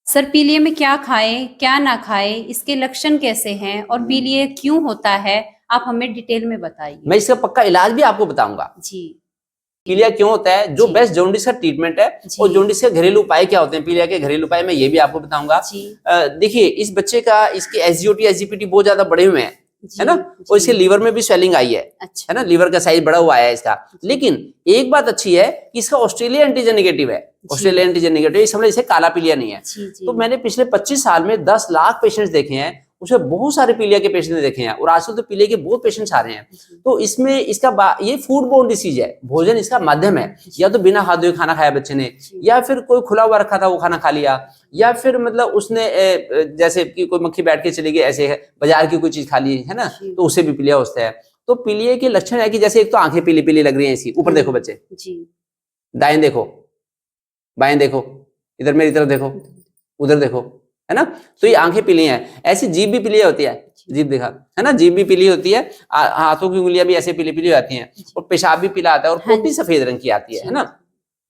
Sir पीलिया में क्या खाएं, क्या ना खाएं, इसके लक्षण कैसे हैं और पीलिया क्यों होता है? आप हमें डिटेल में बताइए। मैं इसका पक्का इलाज भी आपको बताऊंगा। जी। पीलिया क्यों होता है, जो जी। बेस्ट जॉन्डिस का ट्रीटमेंट है जी। और जॉन्डिस के घरेलू उपाय क्या होते हैं, पीलिया के घरेलू उपाय मैं ये भी आपको बताऊंगा। जी। देखिए, इस बच्चे का इसके एसजीओटी एसजीपीटी बहुत ज्यादा बढ़े हुए हैं, है ना, और इसके लीवर में भी स्वेलिंग आई है। अच्छा। है ना, लीवर का साइज बड़ा हुआ है इसका। लेकिन एक बात अच्छी है कि इसका ऑस्ट्रेलिया एंटीजन नेगेटिव है। ऑस्ट्रेलिया एंटीजन नेगेटिव, इस समय इसे काला पीलिया नहीं है। तो मैंने पिछले 25 साल में 10 लाख पेशेंट्स देखे हैं, उसमें बहुत सारे पीलिया के पेशेंट देखे हैं और आजकल तो पीलिया के बहुत पेशेंट्स आ रहे हैं। तो इसमें इसका ये फूड बोर्न डिसीज है, भोजन इसका माध्यम है। या तो बिना हाथ धोए खाना खाया बच्चे ने, या फिर कोई खुला हुआ रखा था वो खाना खा लिया, या फिर मतलब उसने जैसे कि कोई मक्खी बैठ के चली गई, ऐसे बाजार की कोई चीज खा ली है ना, तो उससे भी पीलिया होता है। तो पीलिया के लक्षण है कि जैसे एक तो आंखें पीली पीली लग रही हैं इसकी, ऊपर देखो बच्चे, दाएं देखो, बाएं देखो, इधर मेरी तरफ देखो, उधर देखो, है ना, तो ये आंखें पीली हैं। ऐसी जीभ भी पीली होती है, जीभ दिखा, है ना, जीभ भी पीली होती है, हाथों की उंगलियां भी ऐसे पीली पीली आती हैं, और पेशाब भी पीला आता है, और पोटी सफेद रंग की आती है ना,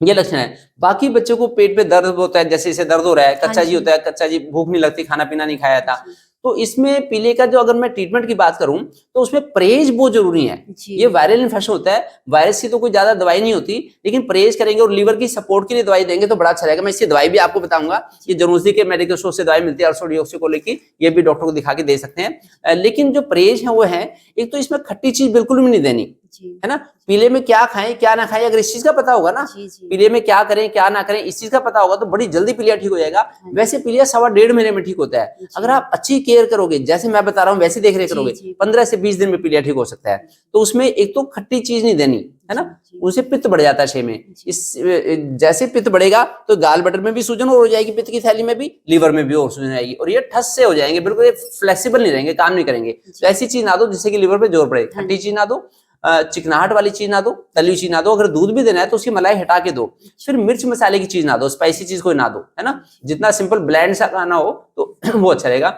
ये लक्षण है। बाकी बच्चों को पेट पे दर्द होता है, जैसे इसे दर्द हो रहा है, कच्चा जी होता है, कच्चा जी, भूख नहीं लगती, खाना पीना नहीं खाया था। तो इसमें पीलिया का जो, अगर मैं ट्रीटमेंट की बात करूं तो उसमें परहेज बहुत जरूरी है। ये वायरल इन्फेक्शन होता है, वायरस की तो कोई ज्यादा दवाई नहीं होती, लेकिन परहेज करेंगे और लीवर की सपोर्ट के लिए दवाई देंगे तो बड़ा अच्छा रहेगा। मैं इसकी दवाई भी आपको बताऊंगा। ये जरूसी के मेडिकल स्टोर से दवाई मिलती है, अर्सोडियोक्सिकोलिक की, ये भी डॉक्टर को दिखा के दे सकते हैं। लेकिन जो परहेज है वो है, एक तो इसमें खट्टी चीज बिल्कुल भी नहीं देनी, है ना। पीले में क्या खाएं क्या ना खाएं, अगर इस चीज का पता होगा ना, पीले में क्या करें क्या ना करें, इस चीज का पता होगा तो बड़ी जल्दी पीलिया ठीक हो जाएगा। वैसे पीलिया 1.5 महीने में ठीक होता है, अगर आप अच्छी केयर करोगे, जैसे मैं बता रहा हूँ वैसे देख रेख करोगे, 15 से 20 दिन में पीलिया ठीक हो सकता है। तो उसमें एक तो खट्टी चीज नहीं देनी, है ना, उनसे पित्त बढ़ जाता है शरीर में। इस जैसे पित्त बढ़ेगा तो गाल बटर में भी सूजन और हो जाएगी, पित्त की थैली में भी, लीवर में भी और सूजन आएगी, और ये ठस से हो जाएंगे, बिल्कुल ये फ्लेक्सिबल नहीं रहेंगे, काम नहीं करेंगे। तो ऐसी चीज ना दो जिससे कि लीवर पे जोर पड़े, खट्टी चीज ना दो, चिकनाहट वाली चीज ना दो, तली हुई चीज ना दो, अगर दूध भी देना है तो उसकी मलाई हटा के दो। फिर मिर्च मसाले की चीज ना दो, स्पाइसी चीज कोई ना दो, है ना, जितना सिंपल ब्लैंड सा खाना हो तो वो अच्छा रहेगा।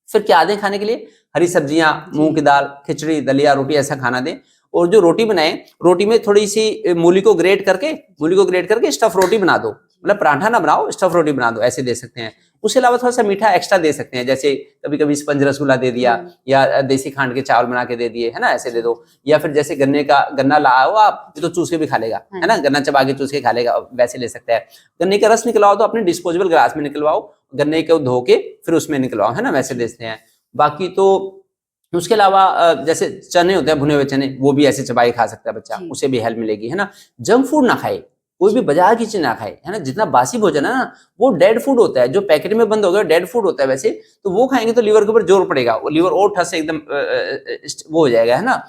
फिर क्या दें खाने के लिए, हरी सब्जियां, मूंग की दाल, खिचड़ी, दलिया, रोटी, ऐसा खाना दें। और जो रोटी बनाए, रोटी में थोड़ी सी मूली को ग्रेट करके स्टफ रोटी बना दो, मतलब पराठा ना बनाओ, स्टफ रोटी बना दो, ऐसे दे सकते हैं। उसके अलावा थोड़ा सा मीठा एक्स्ट्रा दे सकते हैं, जैसे कभी कभी स्पंज रसगुल्ला दे दिया, या देसी खांड के चावल बना के दे दिए, है ना, ऐसे दे दो। या फिर जैसे गन्ना लाओ आप, ये तो चूस के भी खा लेगा, है ना, गन्ना चबा के चूस के खा लेगा, वैसे ले सकते हैं। गन्ने का रस निकलवाओ तो अपने डिस्पोजेबल ग्लास में निकलवाओ, गन्ने को धो के फिर उसमें निकलवाओ, है ना, वैसे देते हैं। बाकी तो उसके अलावा जैसे चने होते हैं, भुने हुए चने, वो भी ऐसे चबाई खा सकता है बच्चा, उसे भी हेल्प मिलेगी, है ना। जंक फूड ना खाए, कोई भी बाजार की चीज ना खाए, है ना। जितना बासी भोजन है ना, वो डेड फूड होता है, जो पैकेट में बंद हो गया डेड फूड होता है वैसे, तो वो खाएंगे तो लीवर के ऊपर जोर पड़ेगा, वो लीवर और ठस से एकदम वो हो जाएगा, है ना,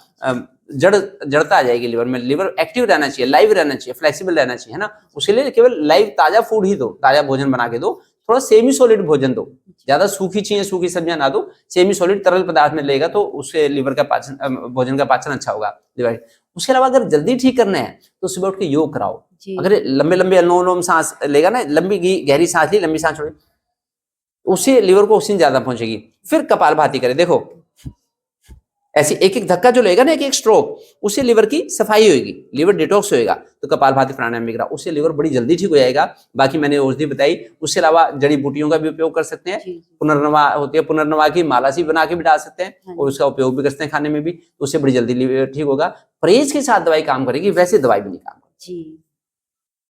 जड़ता आ जाएगी लीवर में। लीवर एक्टिव रहना चाहिए, लाइव रहना चाहिए, फ्लेक्सिबल रहना चाहिए, है ना। उसके लिए केवल लाइव ताजा फूड ही दो, ताजा भोजन बना के दो, थोड़ा सेमी सॉलिड भोजन दो, ज्यादा सूखी चीजें, सूखी सब्जियां ना दो, सेमी सॉलिड तरल पदार्थ में लेगा तो उससे लीवर का पाचन, भोजन का पाचन अच्छा होगा लीवर। उसके अलावा अगर जल्दी ठीक करना है तो सुबह उठ के योग कराओ। अगर लंबे लंबे अनुलोम सांस लेगा ना, लंबी गहरी सांस ली, लंबी सांस छोड़ी, उससे लीवर को ऑक्सीजन ज्यादा पहुंचेगी। फिर कपालभाति करे, देखो ऐसे एक एक धक्का जो लेगा ना, एक एक स्ट्रोक, उससे लीवर की सफाई होगी, लीवर डिटॉक्स होएगा। तो कपालभाति प्राणायाम भी करा, उससे लीवर बड़ी जल्दी ठीक हो जाएगा। बाकी मैंने औषधि बताई, उसके अलावा जड़ी बूटियों का भी उपयोग कर सकते हैं। पुनर्नवा होती है, पुनर्नवा की माला सी बना के भी डाल सकते हैं, और उसका उपयोग भी कर सकते हैं खाने में भी, तो उससे बड़ी जल्दी लीवर ठीक होगा। परहेज के साथ दवाई काम करेगी, वैसे दवाई भी नहीं काम करेगी।